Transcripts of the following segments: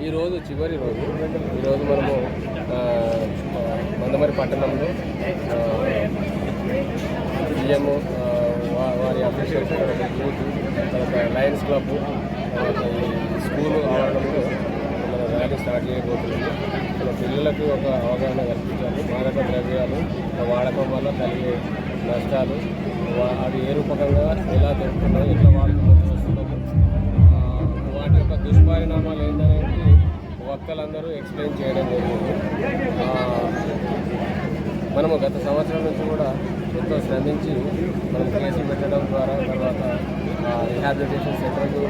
ఈరోజు చివరి రోజు. ఈరోజు మనము మందమరి పట్టణంలో సీఎం వారి అఫీషియల్స్, యూత్, తర్వాత లయన్స్ క్లబ్, స్కూలు ఆవరణంలో మన ర్యాలీ స్టార్ట్ చేయబోతుంది. మన పిల్లలకు ఒక అవగాహన కల్పించాలి. మాదక ద్రవ్యాలు వాడకం వల్ల కలిగే నష్టాలు, అవి ఏ రూపకంగా ఎలా జరుగుతున్నాయి, ఎట్లా వాడుతున్నాము, వాటి యొక్క దుష్పరిణామాలు ఏంటనేది వక్తలందరూ ఎక్స్ప్లెయిన్ చేయడం జరిగింది. మనము గత సంవత్సరం నుంచి కూడా ఎంతో శ్రమించి మనం కేసులు పెట్టడం ద్వారా, తర్వాత రిహాబిలిటేషన్ సెంటర్కు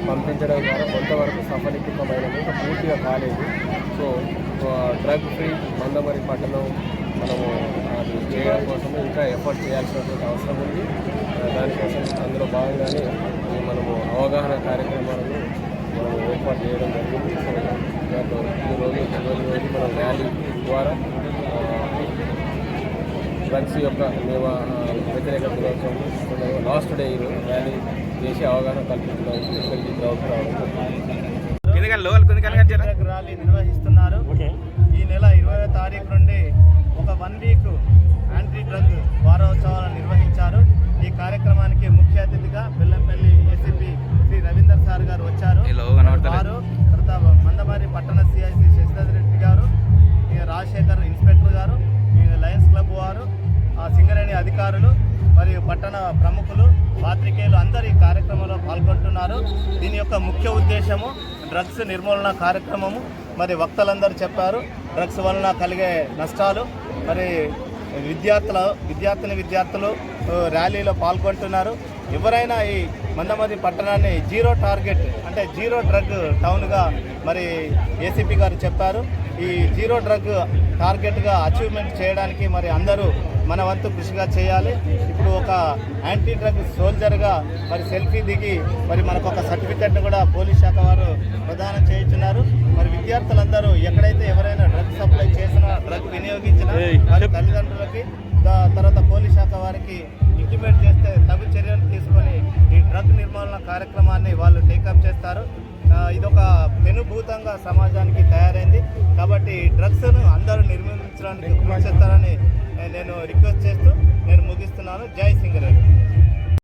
పంపించడం ద్వారా కొంతవరకు సఫలీకృతమైనది, ఇంకా పూర్తిగా కాలేదు. సో డ్రగ్ ఫ్రీ మందమరి పట్టణం మనము అది చేయడం కోసం ఇంకా ఎఫర్ట్ చేయాల్సినటువంటి అవసరం ఉంది. దానికోసం అందులో భాగంగానే మనము అవగాహన కార్యక్రమాలను మనం ఏర్పాటు చేయడం జరిగింది. సో ఈరోజు చివరి రోజు మనం ర్యాలీ ద్వారా డ్రగ్స్ యొక్క వ్యతిరేక దినోత్సవం లాస్ట్ డే ఈరోజు ర్యాలీ చేసి అవగాహన కల్పించడానికి ఇక్కడికి గ్రౌండ్ రావడం ర్యాలీ నిర్వహిస్తున్నారు. ఈ నెల 20వ తారీఖు నుండి ఒక 1 వీక్ యాంటీ డ్రగ్ వారోత్సవాలను నిర్వహించారు. ఈ కార్యక్రమానికి ముఖ్య అతిథిగా బెల్లంపల్లి ఏసీపీ శ్రీ రవీందర్ సార్ గారు వచ్చారు. వారు తర్వాత మందమరి పట్టణ సిఐసి శశిధర్ రెడ్డి గారు, రాజశేఖర్ ఇన్స్పెక్టర్ గారు, లయన్స్ క్లబ్ వారు, సింగరేణి అధికారులు మరియు పట్టణ ప్రముఖులు, పాత్రికేయులు అందరూ ఈ కార్యక్రమంలో పాల్గొంటున్నారు. దీని యొక్క ముఖ్య ఉద్దేశము డ్రగ్స్ నిర్మూలన కార్యక్రమము. మరి వక్తలందరూ చెప్పారు డ్రగ్స్ వలన కలిగే నష్టాలు. మరి విద్యార్థులు ర్యాలీలో పాల్గొంటున్నారు. ఎవరైనా ఈ మందమరి పట్టణాన్ని జీరో టార్గెట్ అంటే జీరో డ్రగ్ టౌన్గా మరి ఏసీపీ గారు చెప్పారు. ఈ జీరో డ్రగ్ టార్గెట్గా అచీవ్మెంట్ చేయడానికి మరి అందరూ మన వంతు కృషిగా చేయాలి. ఇప్పుడు ఒక యాంటీ డ్రగ్ సోల్జర్గా మరి సెల్ఫీ దిగి మరి మనకు ఒక సర్టిఫికెట్ను కూడా పోలీస్ శాఖ వారు ప్రదానం చేయించున్నారు. మరి విద్యార్థులందరూ ఎక్కడైతే ఎవరైనా డ్రగ్ సప్లై చేసినా, డ్రగ్ వినియోగించినా వారి తల్లిదండ్రులకి, తర్వాత పోలీస్ శాఖ వారికి ఇంటిమేట్ చేస్తే తగు చర్యలు తీసుకొని ఈ డ్రగ్ నిర్మూలన కార్యక్రమాన్ని వాళ్ళు టేకప్ చేస్తారు. ఇదొక పెనుభూతంగా సమాజానికి తయారైంది. కాబట్టి డ్రగ్స్ను అందరూ నిర్మూలించడానికి కృషి చేస్తారని నేను రిక్వెస్ట్ చేస్తూ నేను ముగిస్తున్నాను. జై సింగరేణి.